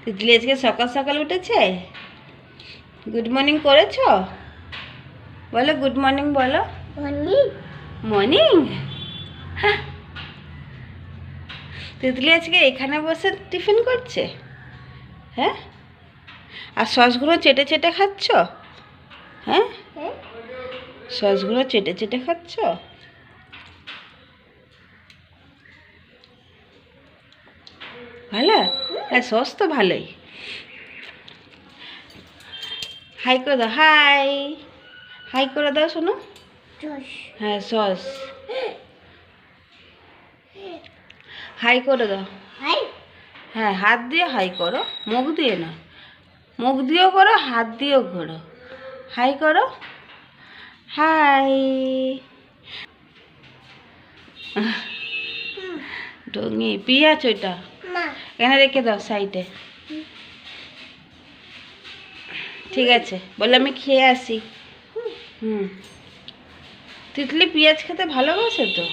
তিতলি আজকে সকাল সকাল উঠেছে। গুড মর্নিং করেছো? বলো গুড মর্নিং বলো। মর্নিং। তিতলি আজকে এখানে বসে টিফিন করছে। হ্যাঁ, আর সসগুলো চেটে চেটে খাচ্ছ? হ্যাঁ, সসগুলো চেটে চেটে খাচ্ছ? ভালো? হ্যাঁ, সস তো ভালোই। হাই করে দাও, হাই হাই করে দাও। শোনো, হ্যাঁ সস হাই করে দাও। হ্যাঁ, হাত দিয়ে হাই করো, মুখ দিয়ে না। মুখ দিয়েও করো, হাত দিয়েও করো। হাই করো, হাই। ডঙ্গি পিঁয়াজ ওইটা এখানে রেখে দাও সাইডে। ঠিক আছে, বলে আমি খেয়ে আসি। তিতলি পেঁয়াজ খেতে ভালোবাসে তো।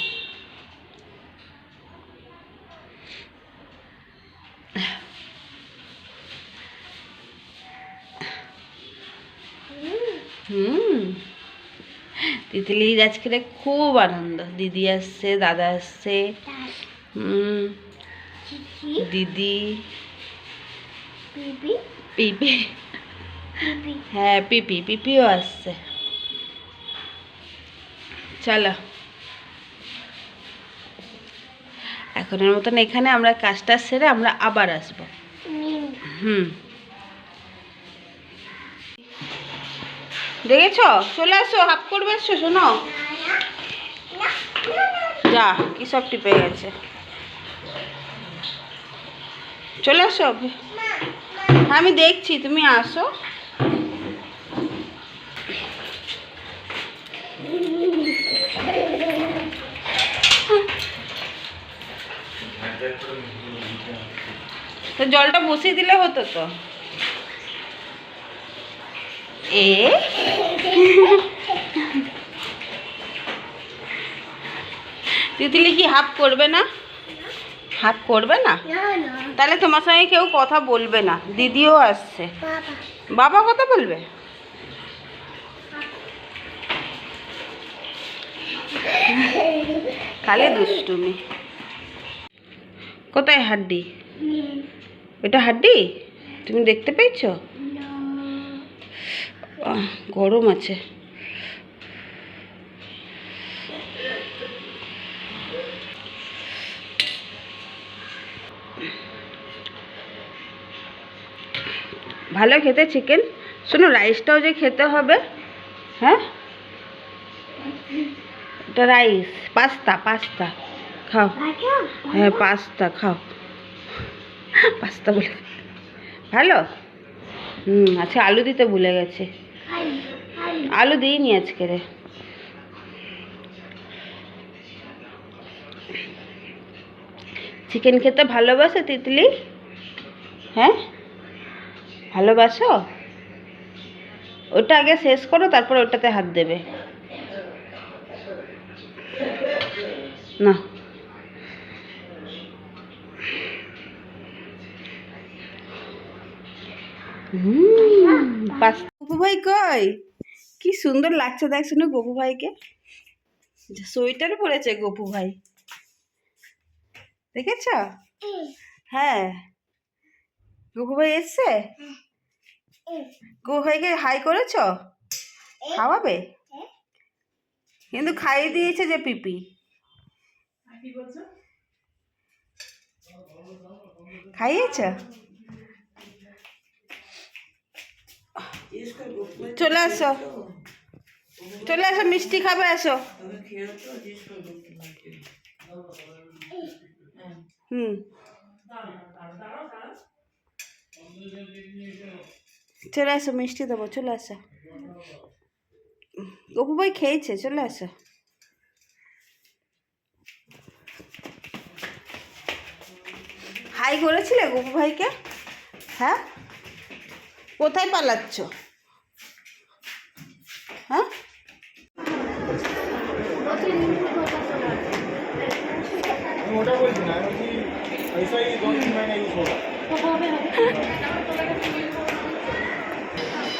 তিতলির আজকে খুব আনন্দ। দিদি আসছে, দাদা আসছে, দিদি, পিপি, হ্যাঁ পিপিও আসছে। চলো, এখনের মতন এখানে আমরা কাজটা সেরে আমরা আবার আসবো। দেখেছ? চলে আসো, হাফ করবে এসছো। শোনো, যা কি সব টিপে গেছে। চলে আসো, আমি দেখছি, তুমি আসো। তো জলটা বসিয়ে দিলে হতো তো। তিতলি কি হাফ করবে না? হাফ করবে না? তাহলে তোমার সঙ্গে কেউ কথা বলবে না। দিদিও আসছে। বাবা কথা বলবে? খালি দুষ্টুমি। কোথায় হাড্ডি? এটা হাড্ডি? তুমি দেখতে পেয়েছ? গরম আছে। ভালো খেতে চিকেন। শোনো, রাইসটাও যে খেতে হবে। হ্যাঁ, এটা রাইস, পাস্তা খাও। হ্যাঁ, পাস্তা খাও। পাস্তা বলে ভালো। আচ্ছা, আলু দিতে ভুলে গেছে। আলু দিইনি আজকে রে। চিকেন খেতে ভালোবাসো তিতলি? হ্যাঁ, ভালোবাসো? ওটা আগে শেষ করো, তারপর ওটাতে হাত দেবে না। গপু ভাই কই? কি সুন্দর লাগছে দেখ। শুনো, গপু ভাইকে সোয়েটার পরেছে গপু ভাই, দেখেছ? হ্যাঁ, গপু ভাই এসছে। গপু ভাইকে হাই করেছ? খাওয়াবে কিন্তু, খাইয়ে দিয়েছে যে পিপি। খাইয়েছ? চলে আসো, চলে আসো, মিষ্টি খাবে, আসো। চলে আসো, মিষ্টি দেবো, চলে আসো। গপু ভাই খেয়েছে, চলে আসো। হাই করেছিলে গপু ভাইকে? হ্যাঁ, কোথায় পালাচ্ছ? হ্যাঁ,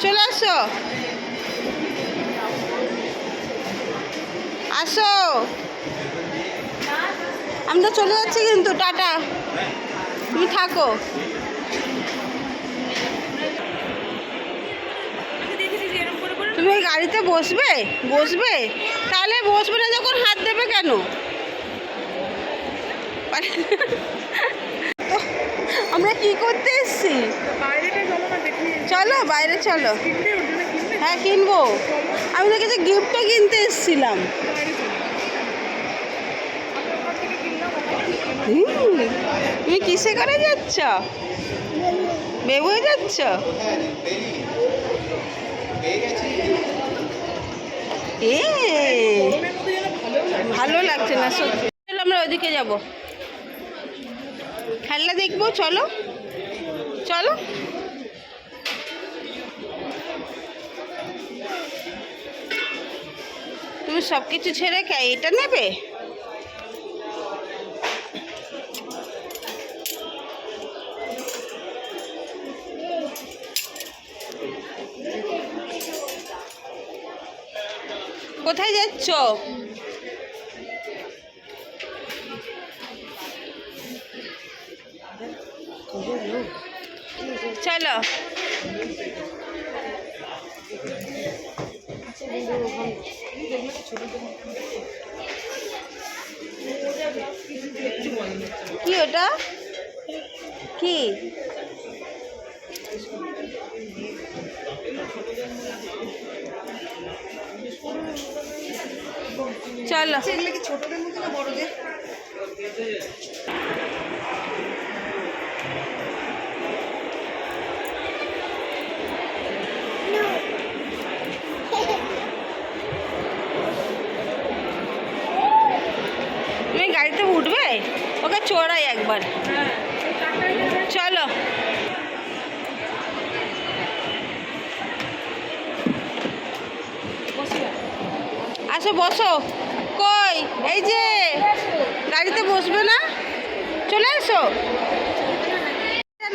চলে আসো, আসো। আমি তো চলে যাচ্ছি কিন্তু, টাটা, তুমি থাকো। তুমি ওই গাড়িতে বসবে বসবে তাহলে বসবে না যখন হাত দেবে কেন? আমরা কি করতে এসছি? চলো বাইরে চলো। হ্যাঁ কিনবো, আমি তো কিছু গিফটও কিনতে এসছিলাম। তুমি কিসে করে যাচ্ছ? বেবুয়ে যাচ্ছ? এ ভালো লাগছে না সত্যি। আমরা ওইদিকে যাব, খেলনা দেখবো, চলো চলো। তুমি সব কিছু ছেড়ে এটা নেবে? কোথায় যাচ্ছ? চলো। কি ওটা কি? চলো। এগুলো কি ছোটদের মতো না বড়দের? তুমি গাড়িতে উঠবে? ওকে চড়াই একবার, চলো। আসো বসো। কই এই যে গাড়িতে বসবে না? চলে এসো।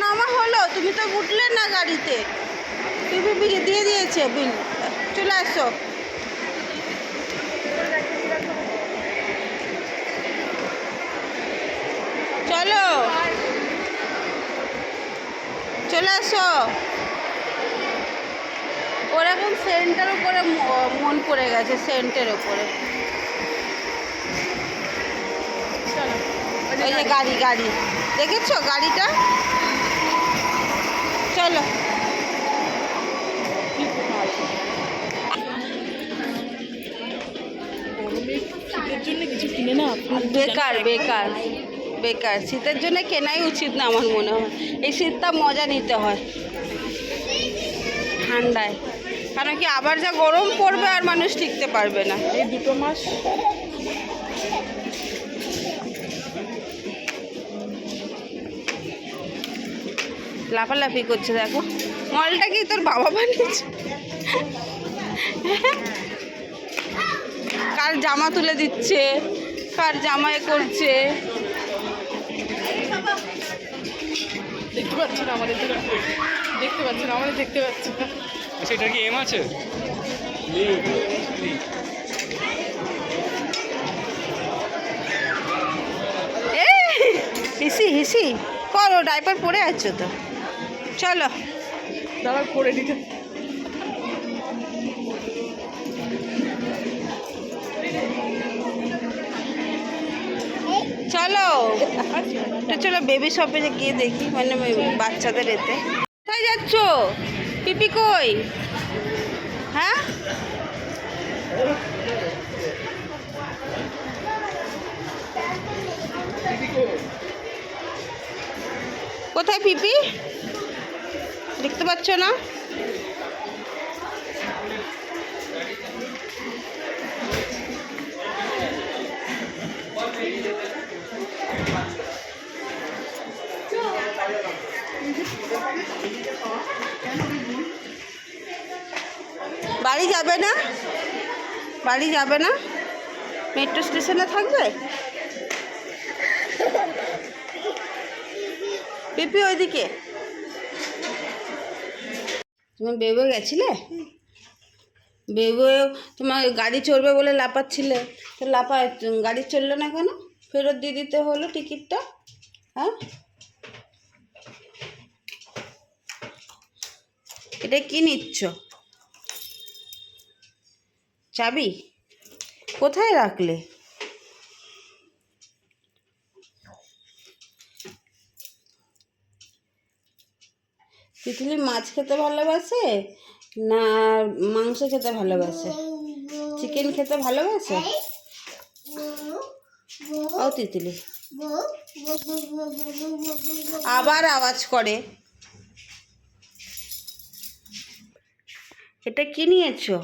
নামা হলো, তুমি তো উঠলে না গাড়িতে। পিপি দিয়ে দিয়েছে বিল, চলে আসো। চলো চলে আসো। ওরকম সেন্টের উপরে মন পড়ে গেছে, সেন্টের উপরে। ওই যে গাড়ি গাড়ি দেখেছো গাড়িটা? চলো। বেকার বেকার বেকার, শীতের জন্য কেনাই উচিত না আমার মনে হয়। এই শীতটা মজা নিতে হয় ঠান্ডায়, কারণ কি আবার যা গরম পড়বে আর মানুষ টিকতে পারবে না এই 2 মাস। লাফালাফি করছে দেখো। মলটা কি তোর বাবা বানিয়েছে? কার জামা তুলে দিচ্ছে, কার জামায় করছে। দেখতে পাচ্ছি না আমাদের, দেখতে পাচ্ছি না আমাদের, দেখতে পাচ্ছি না। আচ্ছা এটা কি এম আছে? হিসি হিসি করো, ডাইপার পরে আছো তো। চলো দাদা করে দিতে। চলো চলো বেবি শপে গিয়ে দেখি, মানে বাচ্চাদের এতে। কোথায় যাচ্ছ? পিপি কই? হ্যাঁ কোথায় পিপি? দেখতে পাচ্ছ না? বাড়ি যাবে না? বাড়ি যাবে না? মেট্রো স্টেশনে থাকবে? পিপি ওইদিকে। তুমি বেবো গেছিলে? বেবো তোমার গাড়ি চড়বে বলে লাপাচ্ছিলে, তো গাড়ি চললো না কেন? ফেরত দিয়ে দিতে হলো টিকিটটা। হ্যাঁ, এটা কি নিচ্ছ? চাবি কোথায় রাখলে? তিতলি মাছ খেতে ভালোবাসে না মাংস খেতে ভালোবাসে? চিকেন খেতে ভালোবাসে? ও তিতলি আবার আওয়াজ করে। এটা কি নিয়েছো?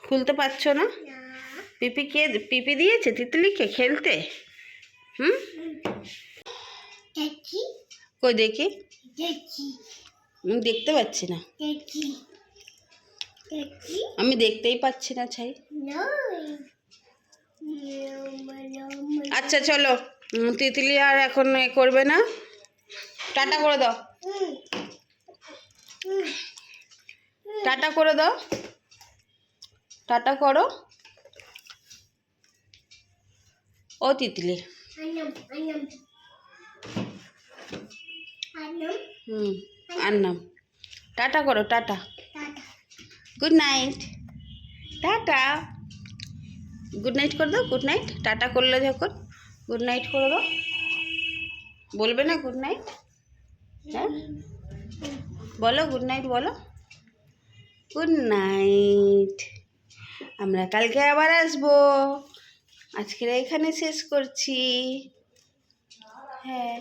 খুলতে পারছো না? পিপি দিয়েছে তিতলিকে খেলতে? হুম, কই দেখি, আমি দেখতে পাচ্ছি না। আমি দেখতেই পাচ্ছি না ছাই। আচ্ছা চলো, তিতলি আর এখন এ করবে না, টাটা করে দাও, টাটা করে দাও, টাটা করো। ও তিতলি আন্নাম, টাটা করো, tata, good night, tata, good night করে দাও, গুড নাইট। টাটা করলে যখন গুড নাইট করে দাও, বলবে না গুড নাইট? হ্যাঁ বলো গুড নাইট, বলো গুড নাইট। আমরা কালকে আবার আসবো, আজকের এখানে শেষ করছি। হ্যাঁ।